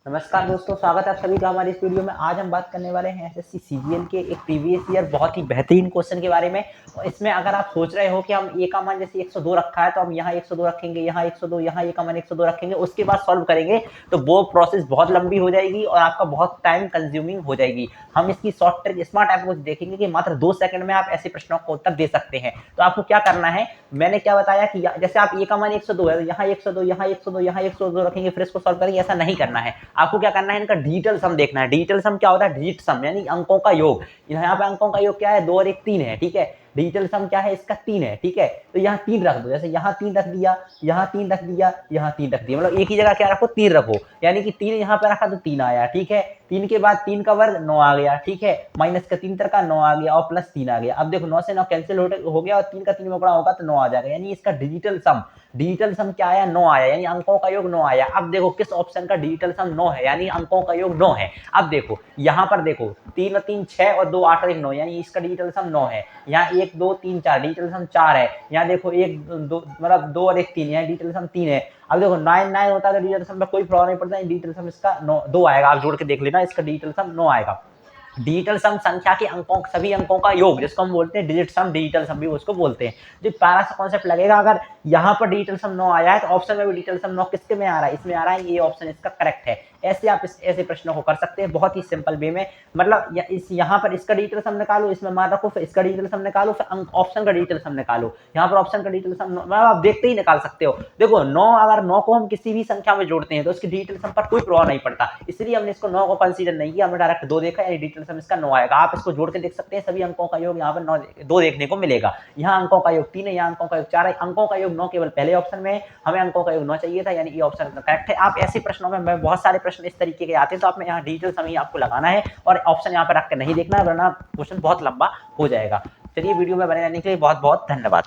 नमस्कार दोस्तों, स्वागत है आप सभी का हमारी इस वीडियो में। आज हम बात करने वाले हैं एसएससी सीजीएल के एक प्रीवियस ईयर बहुत ही बेहतरीन क्वेश्चन के बारे में। और इसमें अगर आप सोच रहे हो कि हम ए का मान जैसे 102 रखा है तो हम यहाँ 102 रखेंगे, यहाँ 102, यहाँ ए का मान 102 रखेंगे, उसके बाद सॉल्व करेंगे, तो वो प्रोसेस बहुत लंबी हो जाएगी और आपका बहुत टाइम कंज्यूमिंग हो जाएगी। हम इसकी शॉर्ट ट्रिक स्मार्ट अप्रोच देखेंगे कि मात्र 2 सेकंड में आप ऐसे प्रश्नों का उत्तर दे सकते हैं। तो आपको क्या करना है, मैंने क्या बताया कि जैसे आप ए का मान 102 है, यहाँ 102, यहाँ 102, यहाँ 102 रखेंगे, फिर इसको सॉल्व करेंगे, ऐसा नहीं करना है। आपको क्या करना है, इनका डिजिटल सम देखना है। डिजिटल सम क्या होता है, डिजिट सम यानी अंकों का योग। यहाँ पे अंकों का योग क्या है, 2 और 1 3 है, ठीक है। डिजिटल सम क्या है, इसका 3 है, ठीक है। तो यहाँ 3 रख दो, जैसे यहाँ 3 रख दिया, यहाँ 3 रख दिया, यहाँ 3 रख दिया, मतलब एक ही जगह क्या रखो, 3 रखो, यानी कि 3 यहाँ पे रखा तो 3 आया, ठीक है। 3 के बाद 3 का वर्ग 9 आ गया, ठीक है, माइनस का 3 का 9 आ गया और प्लस 3 आ गया। अब देखो 9 से 9 कैंसिल हो गया और 3 का 3 में गुणा होगा तो 9 आ जाएगा, यानी इसका डिजिटल सम क्या आया, 9 आया, यानी अंकों का योग 9 आया। अब देखो किस ऑप्शन का डिजिटल सम 9 है, यानी अंकों का योग 9 है। अब देखो यहाँ पर देखो 3 और 3 6 और 2 8 और 1 9, यानी इसका डिजिटल सम 9 है। यहाँ 1 2 3 4 डिजिटल सम 4 है। यहाँ देखो 1 2 मतलब 2 और 1 3, यहाँ डिजिटल सम 3 है। अब देखो 9 9 होता है तो डिजिटल सम में कोई प्रॉब्लम नहीं पड़ता, डिजिटल सम इसका 9 2 आएगा। आप जोड़ के देख लेना, इसका डिजिटल सम 9 आएगा। डिजिटल सम संख्या के अंकों, सभी अंकों का योग, जिसको हम बोलते हैं डिजिट सम, डिजिटल सम भी उसको बोलते हैं। जो प्यारा सा कॉन्सेप्ट लगेगा, अगर यहाँ पर डिजिटल सम 9 आया है तो ऑप्शन में भी डिजिटल सम 9 किसके में आ रहा है, इसमें आ रहा है, ये ऑप्शन इसका करेक्ट है। ऐसे आप ऐसे प्रश्नों को कर सकते हैं बहुत ही सिंपल वे में। मतलब यहाँ पर इसका डिजिटल सम निकालो, इसमें मान रखो, फिर इसका डिजिटल सम निकालो, फिर ऑप्शन का डिजिटल सम निकालो। यहाँ पर ऑप्शन का डिजिटल सम मतलब आप देखते ही निकाल सकते हो। देखो 9, अगर 9 को हम किसी भी संख्या में जोड़ते हैं तो उसकी डिजिटल सम पर कोई प्रभाव नहीं पड़ता, इसलिए हमने इसको 9 को कंसीडर नहीं किया, हमने डायरेक्ट 2 देखा, यानी डिजिटल सम इसका 9 आएगा। आप इसको जोड़ के देख सकते हैं, सभी अंकों का योग यहाँ पर 9 2 देखने को मिलेगा। यहाँ अंकों का योग 3 है, यहाँ अंकों का योग 4 है, अंकों का योग 9 केवल पहले ऑप्शन में है, हमें अंकों का योग 9 चाहिए था, यानी ये ऑप्शन करेक्ट है। आप ऐसे प्रश्नों में बहुत सारे प्रश्न इस तरीके के आते हैं, तो आपने यहाँ डिजिटल सम ही आपको लगाना है और ऑप्शन यहाँ पर रख के नहीं देखना है, वरना क्वेश्चन बहुत लंबा हो जाएगा। चलिए, वीडियो में बने रहने के लिए बहुत बहुत धन्यवाद।